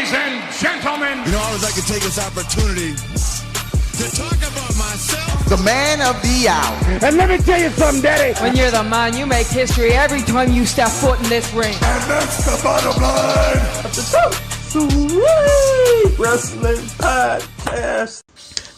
Ladies and gentlemen, you know, I always like to take this opportunity to talk about myself. The man of the hour. And let me tell you something, Daddy. When you're the man, you make history every time you step foot in this ring. And that's the bottom line of the Sweet Wrestling Podcast.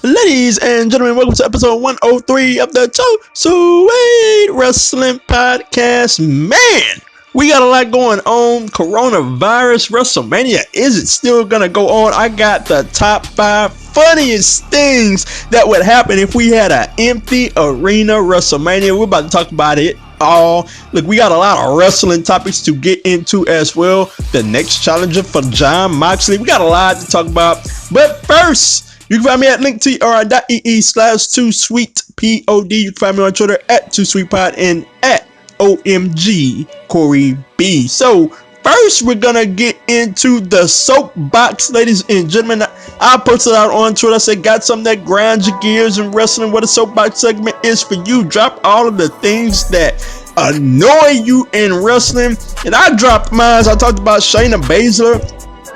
Ladies and gentlemen, welcome to episode 103 of the Sweet Wrestling Podcast. Man, we got a lot going on. Coronavirus, WrestleMania, is it still gonna go on? I got the top 5 funniest things that would happen if we had an empty arena WrestleMania. We're about to talk about it all. Look, we got a lot of wrestling topics to get into as well. The next challenger for Jon Moxley. We got a lot to talk about. But first, you can find me at linktr.ee/2sweetpod. You can find me on Twitter at 2sweetpod and at OMG Corey B. So first, we're gonna get into the soapbox, ladies and gentlemen. I posted out on Twitter. I said, got something that grinds your gears in wrestling. What a soapbox segment is for you. Drop all of the things that annoy you in wrestling. And I dropped mine. I talked about Shayna Baszler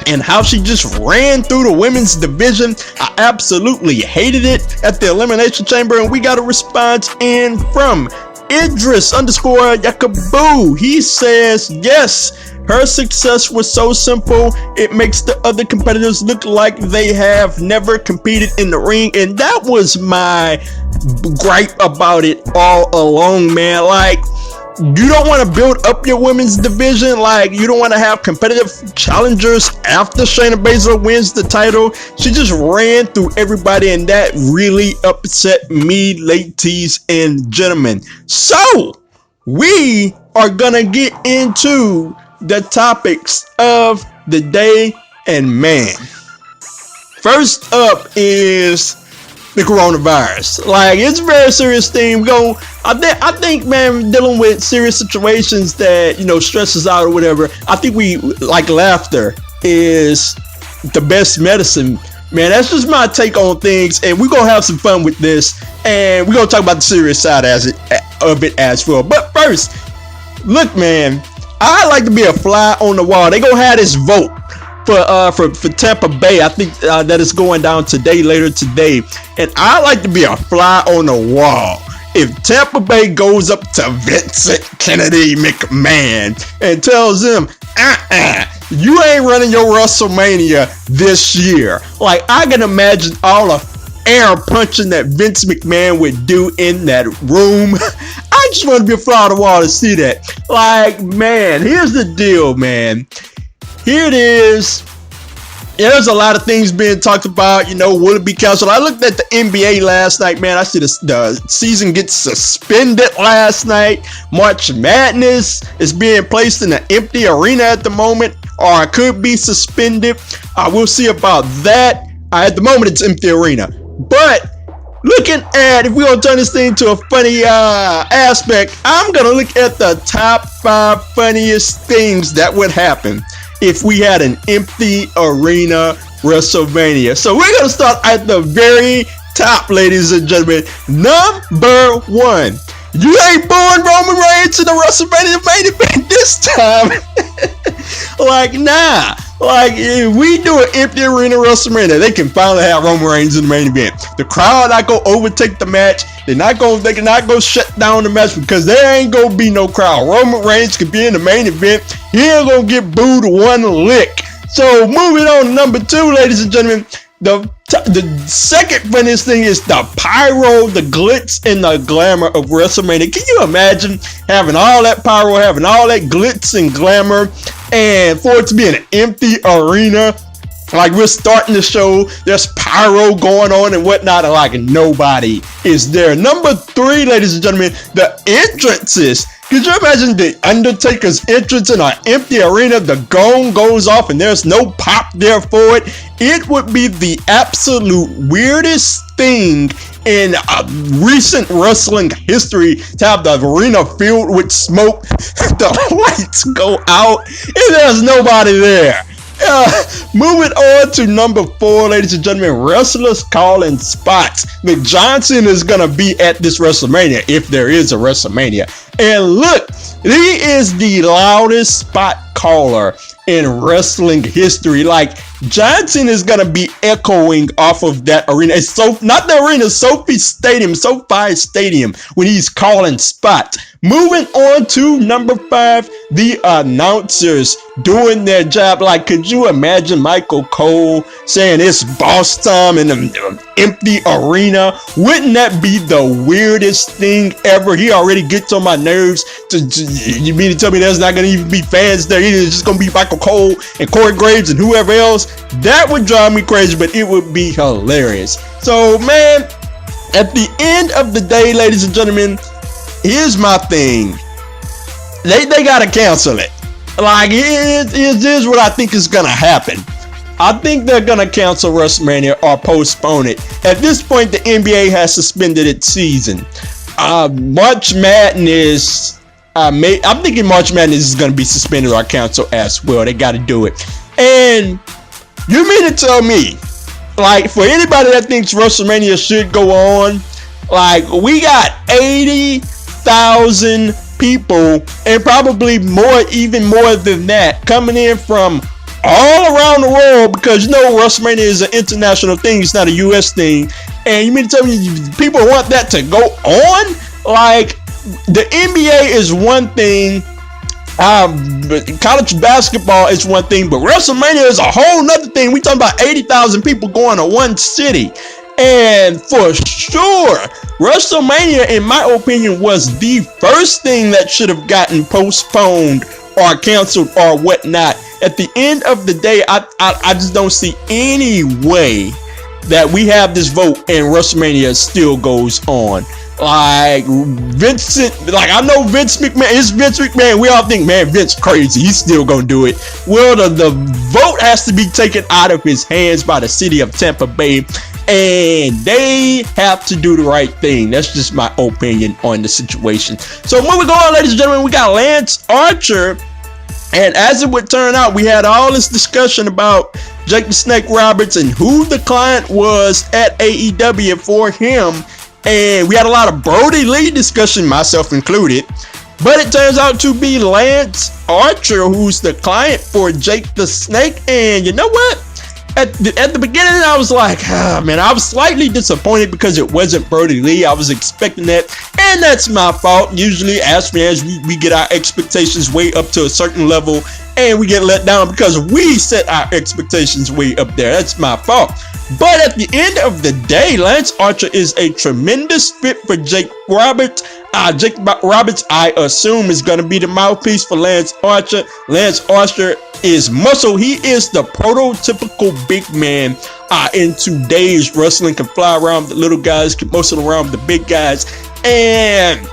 and how she just ran through the women's division. I absolutely hated it at the Elimination Chamber. And we got a response in from Idris_Yakaboo. He says, yes, her success was so simple, it makes the other competitors look like they have never competed in the ring. And that was my gripe about it all along, man. Like, you don't want to build up your women's division. Like, you don't want to have competitive challengers after Shayna Baszler wins the title. She just ran through everybody, and that really upset me, ladies and gentlemen. So, we are gonna get into the topics of the day, and man, first up is the coronavirus. Like, it's a very serious thing. I think, man, dealing with serious situations that, you know, stress us out or whatever, I think we, like, laughter is the best medicine. Man, that's just my take on things, and we're gonna have some fun with this, and we're gonna talk about the serious side of it as well. But first, look, man, I like to be a fly on the wall. They gonna have this vote for Tampa Bay. I think that is going down later today, and I like to be a fly on the wall. If Tampa Bay goes up to Vincent Kennedy McMahon and tells him, you ain't running your WrestleMania this year. Like, I can imagine all the air punching that Vince McMahon would do in that room. I just want to be a fly on the wall to see that. Like, man, here's the deal, man. Here it is. There's a lot of things being talked about, you know, will it be canceled? I looked at the NBA last night, man. I see the season get suspended last night. March Madness is being placed in an empty arena at the moment, or it could be suspended. We'll see about that. At the moment, it's empty arena. But looking at, if we're going to turn this thing to a funny aspect, I'm going to look at the top 5 funniest things that would happen if we had an empty arena WrestleMania. So we're going to start at the very top, ladies and gentlemen. Number 1. You ain't booing Roman Reigns in the WrestleMania main event this time. Like, nah. Like, if we do an empty arena WrestleMania, they can finally have Roman Reigns in the main event. The crowd not gonna overtake the match. They cannot go shut down the match because there ain't gonna be no crowd. Roman Reigns could be in the main event. He ain't gonna get booed one lick. So moving on to number 2, ladies and gentlemen. The second funniest thing is the pyro, the glitz, and the glamour of WrestleMania. Can you imagine having all that pyro, having all that glitz and glamour, and for it to be an empty arena? Like, we're starting the show, there's pyro going on and whatnot, and like nobody is there. Number 3, ladies and gentlemen, the entrances. Could you imagine the Undertaker's entrance in an empty arena? The gong goes off and there's no pop there for it. It would be the absolute weirdest thing in recent wrestling history to have the arena filled with smoke, the lights go out, and there's nobody there. Moving on to number 4, ladies and gentlemen, wrestlers calling spots. Mick Johnson is going to be at this WrestleMania, if there is a WrestleMania. And look, he is the loudest spot caller in wrestling history. Like, Johnson is gonna be echoing off of that arena. It's not the arena, SoFi Stadium, when he's calling spots. Moving on to number 5, the announcers doing their job. Like, could you imagine Michael Cole saying it's boss time in an empty arena? Wouldn't that be the weirdest thing ever? He already gets on my nerves. You mean to tell me there's not going to even be fans there? It's just going to be Michael Cole and Corey Graves and whoever else? That would drive me crazy, but it would be hilarious. So, man, at the end of the day, ladies and gentlemen, here's my thing. They gotta cancel it. Like, here's what I think is gonna happen. I think they're gonna cancel WrestleMania or postpone it. At this point, the NBA has suspended its season. March Madness, I'm thinking March Madness is gonna be suspended or canceled as well. They gotta do it. And you mean to tell me, like, for anybody that thinks WrestleMania should go on, like, we got 80,000 people and probably more, even more than that, coming in from all around the world, because, you know, WrestleMania is an international thing. It's not a U.S. thing. And you mean to tell me people want that to go on? Like, the NBA is one thing. College basketball is one thing, but WrestleMania is a whole nother thing. We talking about 80,000 people going to one city. And for sure, WrestleMania, in my opinion, was the first thing that should have gotten postponed or canceled or whatnot. At the end of the day, I just don't see any way that we have this vote and WrestleMania still goes on. Like, I know Vince McMahon, it's Vince McMahon. We all think, man, Vince crazy. He's still gonna do it. Well, the vote has to be taken out of his hands by the city of Tampa Bay, and they have to do the right thing. That's just my opinion on the situation. So moving on, ladies and gentlemen, we got Lance Archer. And as it would turn out, we had all this discussion about Jake the Snake Roberts and who the client was at AEW for him. And we had a lot of Brody Lee discussion, myself included. But it turns out to be Lance Archer who's the client for Jake the Snake. And you know what? At the beginning, I was like, man, I was slightly disappointed because it wasn't Brody Lee. I was expecting that, and that's my fault. Usually, as fans, we get our expectations way up to a certain level, and we get let down because we set our expectations way up there. That's my fault. But at the end of the day, Lance Archer is a tremendous fit for Jake Roberts. Jake Roberts, I assume, is going to be the mouthpiece for Lance Archer. Lance Archer is muscle. He is the prototypical big man in today's wrestling. Can fly around the little guys, can muscle around the big guys. And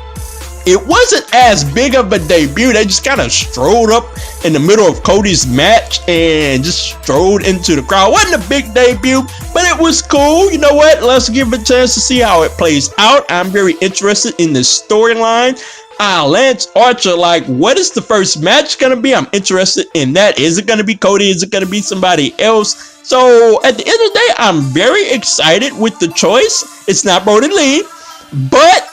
it wasn't as big of a debut. They just kind of strolled up in the middle of Cody's match and just strolled into the crowd. It wasn't a big debut, but it was cool. You know what? Let's give it a chance to see how it plays out. I'm very interested in the storyline. Lance Archer, like, what is the first match going to be? I'm interested in that. Is it going to be Cody? Is it going to be somebody else? So at the end of the day, I'm very excited with the choice. It's not Brody Lee, but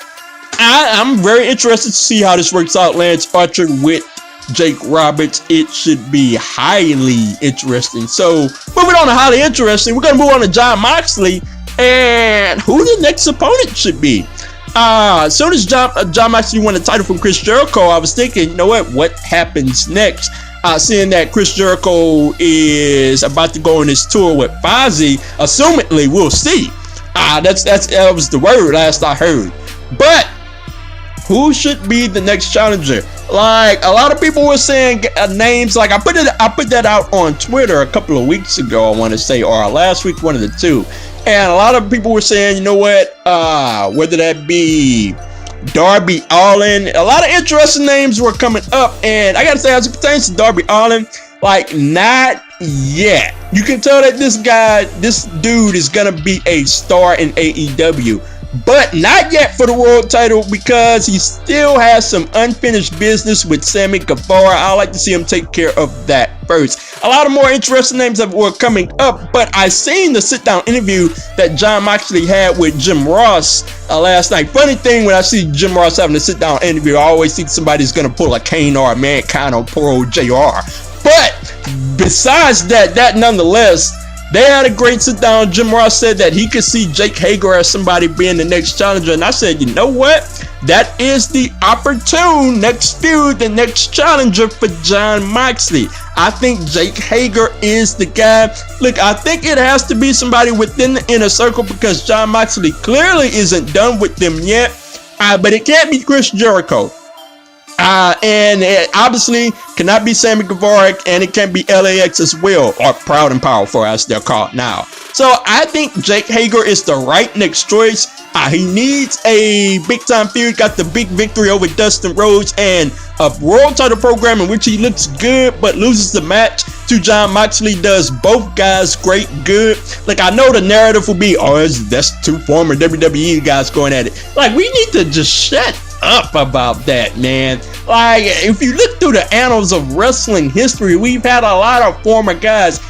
I'm very interested to see how this works out. Lance Archer with Jake Roberts. It should be highly interesting. So moving on to highly interesting, we're going to move on to Jon Moxley and who the next opponent should be. As soon as Jon Moxley won the title from Chris Jericho, I was thinking, you know what happens next? Seeing that Chris Jericho is about to go on his tour with Fozzy, assumedly, we'll see. That was the word last I heard. But who should be the next challenger? Like, a lot of people were saying names. Like, I put that out on Twitter a couple of weeks ago, I want to say, or last week, one of the two. And a lot of people were saying, you know what, whether that be Darby Allin, a lot of interesting names were coming up. And I gotta say, as it pertains to Darby Allin, like, not yet. You can tell that this dude is gonna be a star in AEW. But not yet for the world title because he still has some unfinished business with Sammy Guevara. I like to see him take care of that first. A lot of more interesting names that were coming up, but I seen the sit-down interview that Jon Moxley had with Jim Ross last night. Funny thing, when I see Jim Ross having a sit-down interview, I always think somebody's going to pull a Kane or a Mankind or poor old JR. But besides that nonetheless, they had a great sit down. Jim Ross said that he could see Jake Hager as somebody being the next challenger. And I said, you know what? That is the opportune next feud, the next challenger for Jon Moxley. I think Jake Hager is the guy. Look, I think it has to be somebody within the inner circle because Jon Moxley clearly isn't done with them yet. But it can't be Chris Jericho. And it obviously cannot be Sammy Guevara, and it can be LAX as well, or Proud and Powerful as they're called now. So I think Jake Hager is the right next choice. He needs a big time feud, got the big victory over Dustin Rhodes, and a world title program in which he looks good but loses the match to Jon Moxley does both guys great good. Like, I know the narrative will be, oh, that's two former WWE guys going at it. Like, we need to just shut up about that, man. Like, if you look through the annals of wrestling history, we've had a lot of former guys.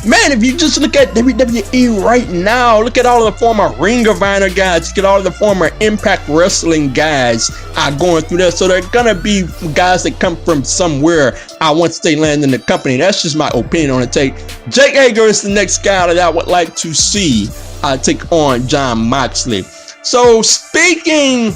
Man, if you just look at WWE right now, look at all of the former Ring of Honor guys, look at all of the former Impact Wrestling guys going through that. So they're gonna be guys that come from somewhere once they land in the company. That's just my opinion on the take. Jake Hager is the next guy that I would like to see take on Jon Moxley. So speaking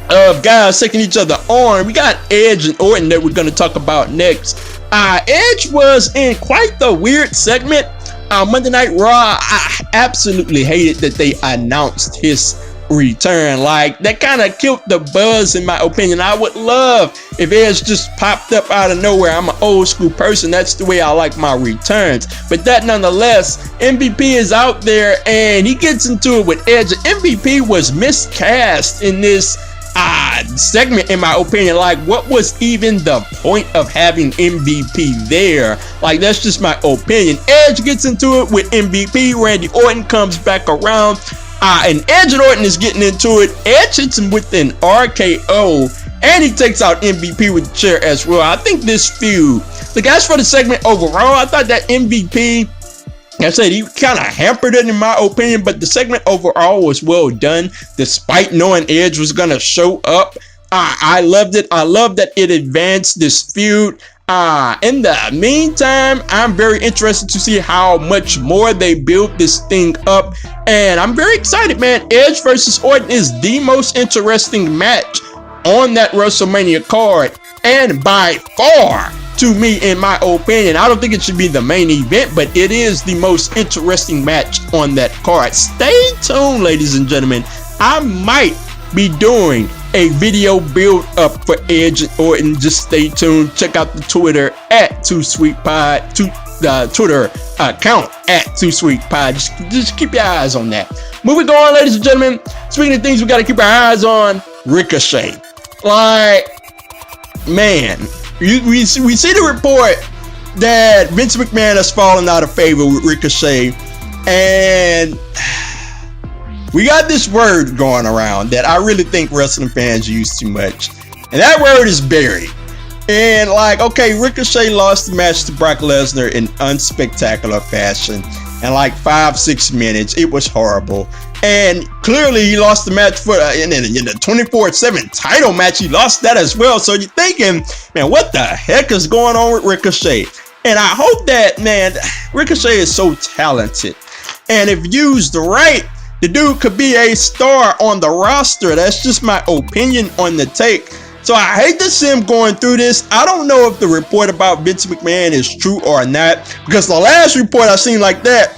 of guys taking each other on, we got Edge and Orton that we're going to talk about next. Edge was in quite the weird segment Monday Night Raw. I absolutely hated that they announced his return. Like, that kind of killed the buzz in my opinion. I would love if Edge just popped up out of nowhere. I'm an old school person. That's the way I like my returns. But that nonetheless, MVP is out there and he gets into it with Edge. MVP was miscast in this segment, in my opinion. Like, what was even the point of having MVP there? Like, that's just my opinion. Edge gets into it with MVP. Randy Orton comes back around, and Edge and Orton is getting into it. Edge hits him with an RKO, and he takes out MVP with the chair as well. I think this feud, the guys for the segment overall, I thought that MVP, like I said, he kind of hampered it in my opinion, but the segment overall was well done despite knowing Edge was going to show up. I loved it. I love that it advanced this feud. In the meantime, I'm very interested to see how much more they build this thing up, and I'm very excited, man. Edge versus Orton is the most interesting match on that WrestleMania card, and by far, to me, in my opinion, I don't think it should be the main event, but it is the most interesting match on that card. Stay tuned, ladies and gentlemen. I might be doing a video build up for Edge and Orton. Just stay tuned. Check out the Twitter at 2SweetPod, the Twitter account at 2SweetPod. Just keep your eyes on that. Moving on, ladies and gentlemen. Speaking of things we got to keep our eyes on, Ricochet. Like, man, we see the report that Vince McMahon has fallen out of favor with Ricochet, and we got this word going around that I really think wrestling fans use too much, and that word is buried. And like, okay, Ricochet lost the match to Brock Lesnar in unspectacular fashion in like 5-6 minutes. It was horrible. And clearly he lost the match for in the 24/7 title match. He lost that as well. So you're thinking, man, what the heck is going on with Ricochet? And I hope that, man, Ricochet is so talented, and if used right, the dude could be a star on the roster. That's just my opinion on the take. So I hate to see him going through this. I don't know if the report about Vince McMahon is true or not, because the last report I seen like that,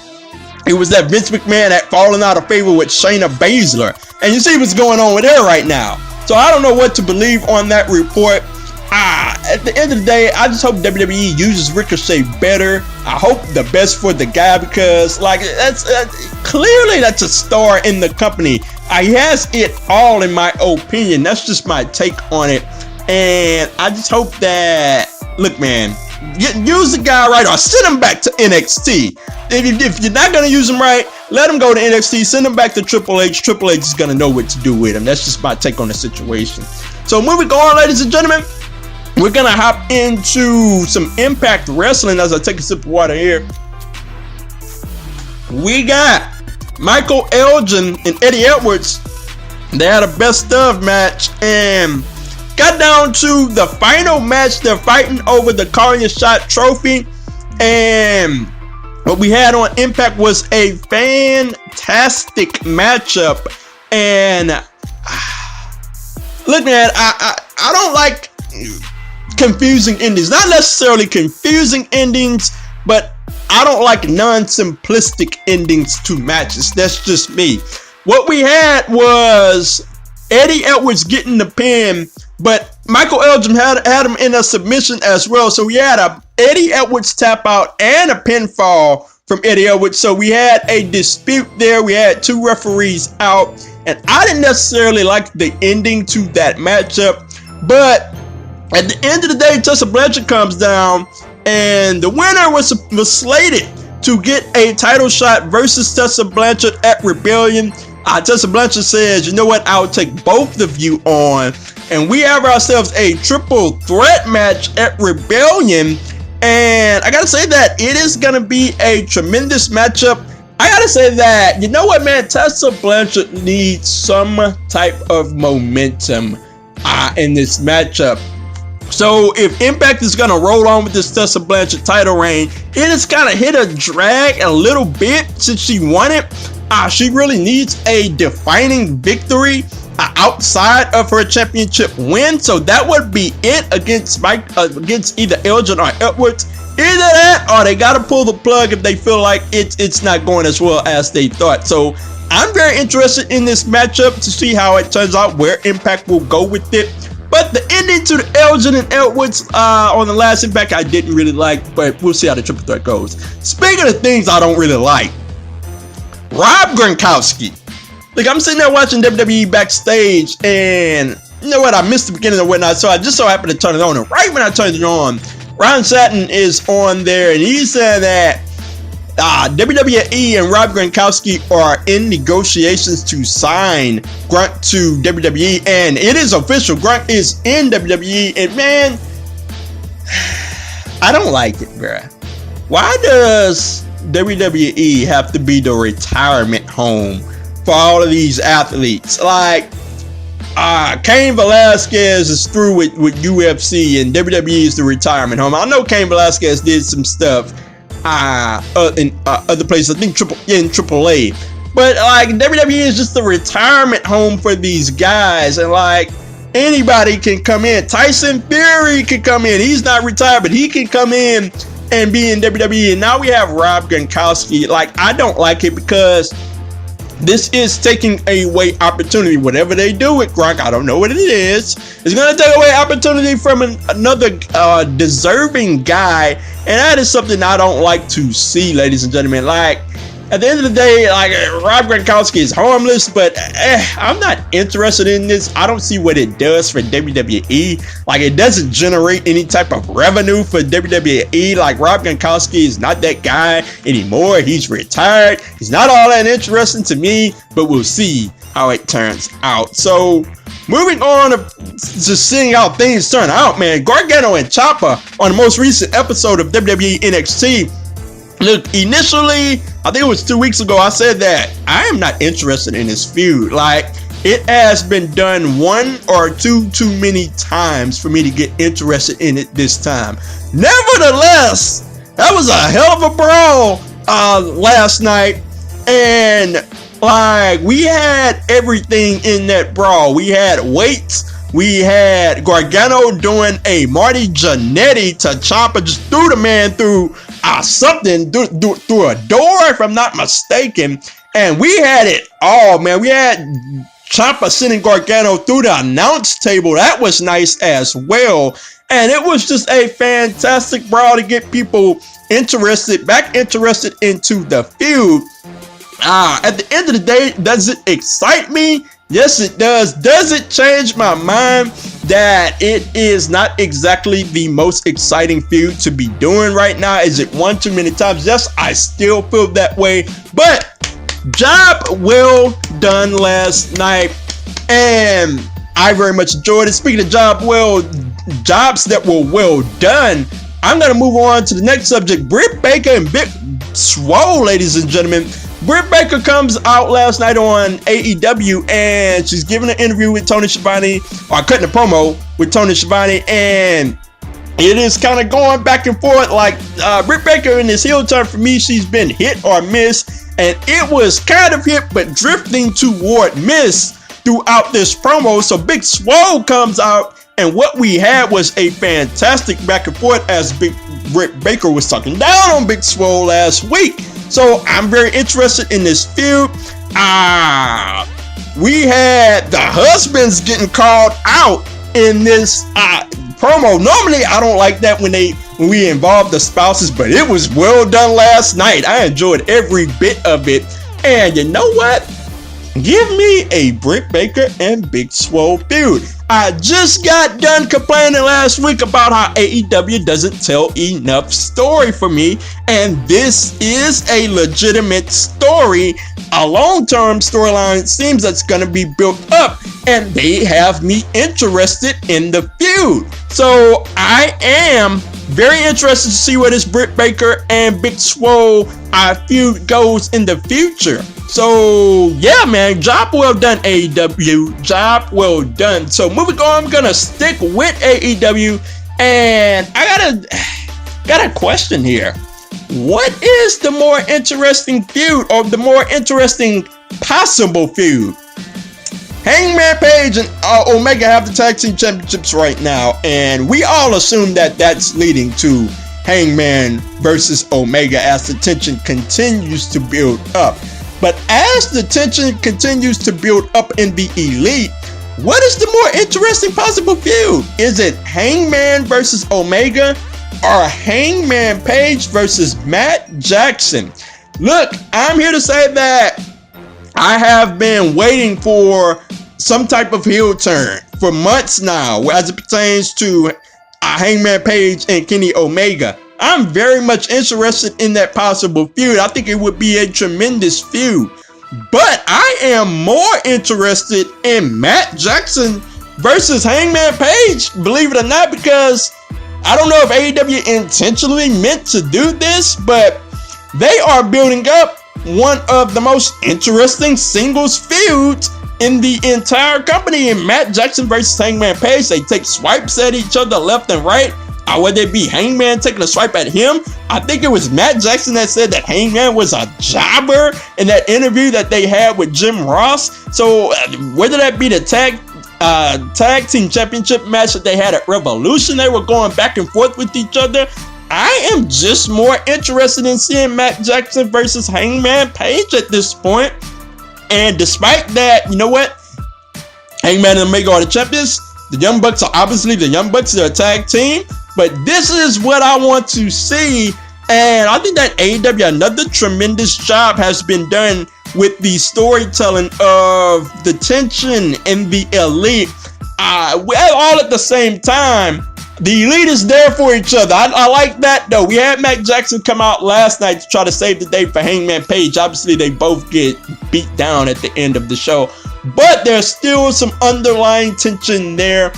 it was that Vince McMahon had fallen out of favor with Shayna Baszler. And you see what's going on with her right now. So I don't know what to believe on that report. At the end of the day, I just hope WWE uses Ricochet better. I hope the best for the guy, because like, that's clearly that's a star in the company. He has it all, in my opinion. That's just my take on it. And I just hope that, look, man, use the guy right, or send him back to NXT. If you're not going to use him right, let him go to NXT. Send him back to Triple H. Triple H is going to know what to do with him. That's just my take on the situation. So moving on, ladies and gentlemen, we're going to hop into some Impact Wrestling as I take a sip of water here. We got Michael Elgin and Eddie Edwards. They had a best of match and got down to the final match. They're fighting over the Call Your Shot trophy. And what we had on Impact was a fantastic matchup. And look, man, I don't like confusing endings. Not necessarily confusing endings, but I don't like non-simplistic endings to matches. That's just me. What we had was Eddie Edwards getting the pin, but Michael Elgin had him in a submission as well. So we had a Eddie Edwards tap out and a pinfall from Eddie Edwards. So we had a dispute there. We had two referees out, and I didn't necessarily like the ending to that matchup. But at the end of the day, Tessa Blanchard comes down, and the winner was slated to get a title shot versus Tessa Blanchard at Rebellion. Tessa Blanchard says, you know what, I'll take both of you on. And we have ourselves a triple threat match at Rebellion. And I gotta say that it is gonna be a tremendous matchup. I gotta say that, you know what, man, Tessa Blanchard needs some type of momentum in this matchup. So if Impact is going to roll on with this Tessa Blanchard title reign, it has kind of hit a drag a little bit since she won it. She really needs a defining victory outside of her championship win. So that would be it against against either Elgin or Edwards. Either that or they got to pull the plug if they feel like it's not going as well as they thought. So I'm very interested in this matchup to see how it turns out, where Impact will go with it. But the ending to the Elgin and Edwards on the last Impact I didn't really like, but we'll see how the triple threat goes. Speaking of things I don't really like, Rob Gronkowski. Like, I'm sitting there watching WWE backstage, and you know what? I missed the beginning of whatnot, so I just so happened to turn it on. And right when I turned it on, Ryan Satin is on there, and he said that WWE and Rob Gronkowski are in negotiations to sign Gronk to WWE, and it is official. Gronk is in WWE, and man, I don't like it, bruh. Why does WWE have to be the retirement home for all of these athletes? Like, Cain Velasquez is through with UFC, and WWE is the retirement home. I know Cain Velasquez did some stuff in other places, I think in AAA, but like WWE is just the retirement home for these guys, and like anybody can come in. Tyson Fury can come in. He's not retired, but he can come in and be in WWE. And now we have Rob Gronkowski. Like, I don't like it because this is taking away opportunity. Whatever they do with Gronk, I don't know what it is. It's going to take away opportunity from another deserving guy. And that is something I don't like to see, ladies and gentlemen. Like, at the end of the day, like, Rob Gronkowski is harmless, but I'm not interested in this. I don't see what it does for WWE. Like, it doesn't generate any type of revenue for WWE. Like, Rob Gronkowski is not that guy anymore. He's retired. He's not all that interesting to me, but we'll see how it turns out. So, moving on to seeing how things turn out, man. Gargano and Ciampa on the most recent episode of WWE NXT. Look, initially, I think it was 2 weeks ago, I said that I am not interested in this feud. Like, it has been done one or two too many times for me to get interested in it this time. Nevertheless, that was a hell of a brawl last night. And, like, we had everything in that brawl. We had weights. We had Gargano doing a Marty Jannetty to Ciampa, just threw the man through something, through a door, if I'm not mistaken. And we had it all, man. We had Ciampa sending Gargano through the announce table. That was nice as well. And it was just a fantastic brawl to get people interested into the feud. At the end of the day, does it excite me? Yes, it does. Does it change my mind that it is not exactly the most exciting feud to be doing right now? Is it one too many times? Yes, I still feel that way. But job well done last night, and I very much enjoyed it. Speaking of jobs that were well done, I'm going to move on to the next subject. Britt Baker and Big Swole, ladies and gentlemen. Britt Baker comes out last night on AEW, and she's giving an interview with Tony Schiavone, or cutting a promo with Tony Schiavone, and it is kind of going back and forth. Like Britt Baker in this heel turn, for me, she's been hit or miss, and it was kind of hit but drifting toward miss throughout this promo. So Big Swole comes out, and what we had was a fantastic back and forth as Britt Baker was talking down on Big Swole last week. So I'm very interested in this feud. We had the husbands getting called out in this promo. Normally I don't like that when we involve the spouses, but it was well done last night. I enjoyed every bit of it. And you know what? Give me a Britt Baker and Big Swole feud. I just got done complaining last week about how AEW doesn't tell enough story for me, and this is a legitimate story, a long-term storyline. It seems that's going to be built up, and they have me interested in the feud. So I am very interested to see where this Britt Baker and Big Swole feud goes in the future. So yeah, man, job well done, AEW. Job well done. So moving on, I'm gonna stick with AEW, and I got a question here. What is the more interesting feud, or the more interesting possible feud? Hangman Page and Omega have the tag team championships right now, and we all assume that that's leading to Hangman versus Omega as the tension continues to build up. But as the tension continues to build up in the Elite, what is the more interesting possible feud? Is it Hangman versus Omega, or Hangman Page versus Matt Jackson? Look, I'm here to say that I have been waiting for some type of heel turn for months now as it pertains to Hangman Page and Kenny Omega. I'm very much interested in that possible feud. I think it would be a tremendous feud. But I am more interested in Matt Jackson versus Hangman Page, believe it or not, because I don't know if AEW intentionally meant to do this, but they are building up one of the most interesting singles feuds in the entire company. In Matt Jackson versus Hangman Page, they take swipes at each other left and right. Whether it be Hangman taking a swipe at him, I think it was Matt Jackson that said that Hangman was a jobber in that interview that they had with Jim Ross. So whether that be the tag team championship match that they had at Revolution, they were going back and forth with each other. I am just more interested in seeing Matt Jackson versus Hangman Page at this point. And despite that, you know what? Hangman and Omega are the champions. The Young Bucks are obviously the Young Bucks. They're a tag team. But this is what I want to see. And I think that AEW, another tremendous job has been done with the storytelling of the tension in the Elite. All at the same time, the Elite is there for each other. I like that, though. We had Matt Jackson come out last night to try to save the day for Hangman Page. Obviously, they both get beat down at the end of the show. But there's still some underlying tension there.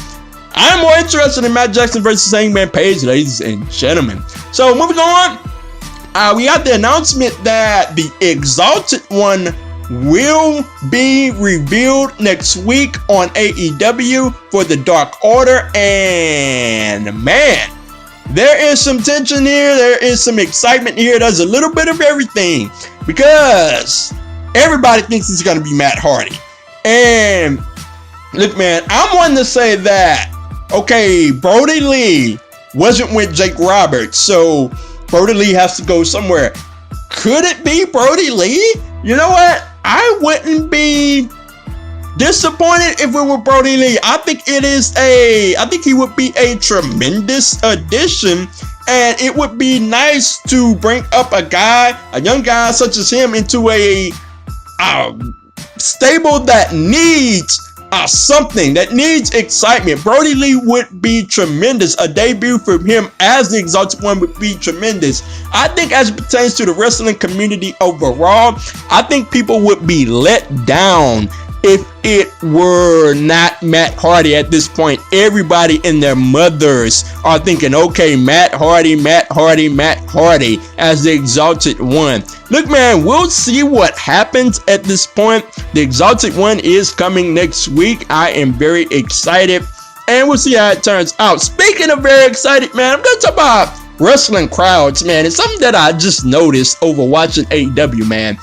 I'm more interested in Matt Jackson versus Hangman Page, ladies and gentlemen. So moving on, we got the announcement that the Exalted One will be revealed next week on AEW for the Dark Order. And man, there is some tension here. There is some excitement here. There's a little bit of everything because everybody thinks it's going to be Matt Hardy. And look, man, I'm one to say that, okay, Brody Lee wasn't with Jake Roberts, so Brody Lee has to go somewhere. Could it be Brody Lee? You know what? I wouldn't be disappointed if it were Brody Lee. I think he would be a tremendous addition, and it would be nice to bring up a young guy such as him into a stable that needs something, that needs excitement. Brody Lee would be tremendous. A debut for him as the Exalted One would be tremendous. I think as it pertains to the wrestling community overall, I think people would be let down if it were not Matt Hardy at this point. Everybody and their mothers are thinking, okay, Matt Hardy as the Exalted One. Look, man, we'll see what happens at this point. The Exalted One is coming next week. I am very excited. and we'll see how it turns out. Speaking of very excited, man, I'm going to talk about wrestling crowds, man. It's something that I just noticed over watching AEW, man,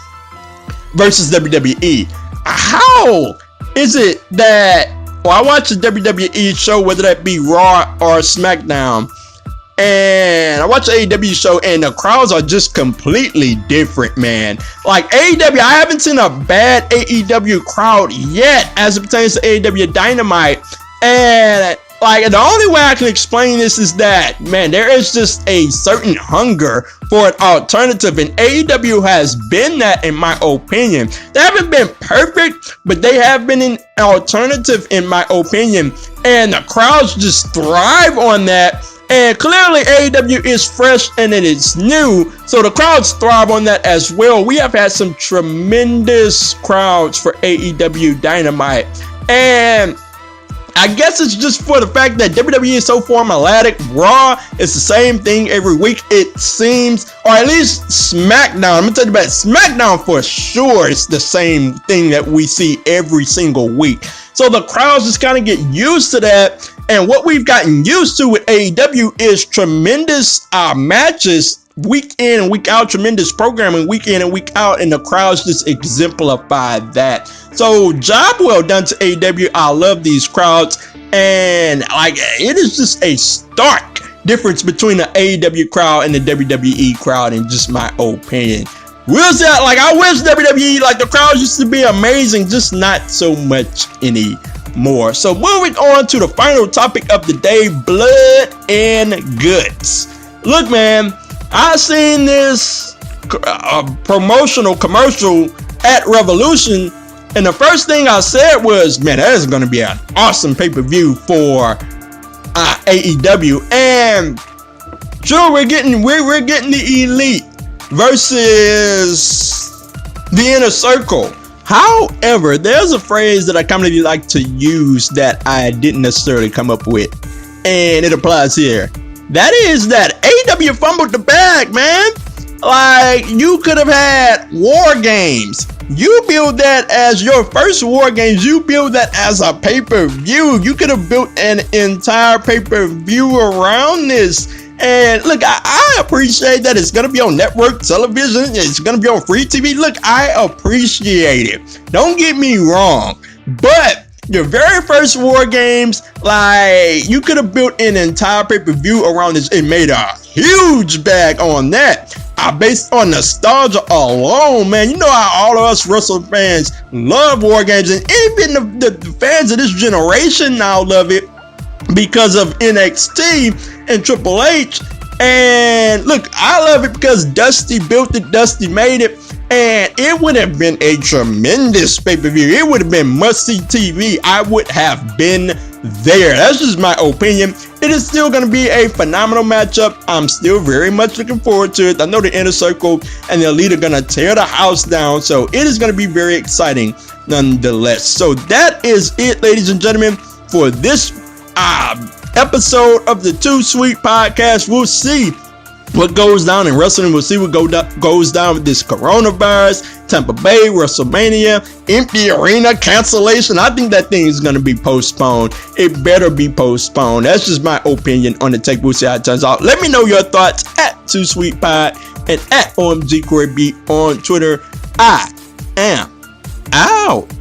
versus WWE. How is it that, I watch a WWE show, whether that be Raw or SmackDown, and I watch the AEW show, and the crowds are just completely different, man. Like AEW, I haven't seen a bad AEW crowd yet as it pertains to AEW Dynamite. And like, the only way I can explain this is that, man, there is just a certain hunger for an alternative, and AEW has been that, in my opinion. They haven't been perfect, but they have been an alternative, in my opinion, and the crowds just thrive on that. And clearly AEW is fresh and it is new, so the crowds thrive on that as well. We have had some tremendous crowds for AEW Dynamite, and I guess it's just for the fact that WWE is so formulaic. Raw is the same thing every week, it seems, or at least SmackDown. I'm gonna tell you about SmackDown for sure. It's the same thing that we see every single week. So the crowds just kind of get used to that. And what we've gotten used to with AEW is tremendous matches week in and week out, tremendous programming week in and week out, and the crowds just exemplify that. So job well done to AEW. I love these crowds, and like, it is just a stark difference between the AEW crowd and the WWE crowd, in just my opinion. We'll say, like, I wish WWE, like, the crowds used to be amazing, just not so much anymore. So moving on to the final topic of the day, blood and guts. Look, man, I seen this promotional commercial at Revolution, and the first thing I said was, man, that is going to be an awesome pay-per-view for AEW. And sure, we're getting the Elite versus the Inner Circle. However, there's a phrase that I commonly like to use that I didn't necessarily come up with, and it applies here. That is that AEW fumbled the bag, man. Like, you could have had War Games. You build that as your first War Games. You build that as a pay-per-view. You could have built an entire pay-per-view around this. And look, I appreciate that it's going to be on network television. It's going to be on free TV. Look, I appreciate it. Don't get me wrong. But your very first War Games, like, you could have built an entire pay-per-view around this. It made a huge bag on that. Based on nostalgia alone, man. You know how all of us wrestling fans love War Games, and even the fans of this generation now love it because of NXT and Triple H. And look, I love it because Dusty built it, Dusty made it, and it would have been a tremendous pay-per-view. It would have been must-see TV. I would have been there. That's just my opinion. It is still going to be a phenomenal matchup. I'm still very much looking forward to it. I know the Inner Circle and the Elite are going to tear the house down, so it is going to be very exciting nonetheless. So that is it, ladies and gentlemen, for this episode of the Too Sweet Podcast. We'll see what goes down in wrestling. We'll see what goes down with this coronavirus, Tampa Bay, WrestleMania, empty arena cancellation. I think that thing is going to be postponed. It better be postponed. That's just my opinion on the take. We'll see how it turns out. Let me know your thoughts at Too Sweet Pod and at OMG Corey B on Twitter. I am out.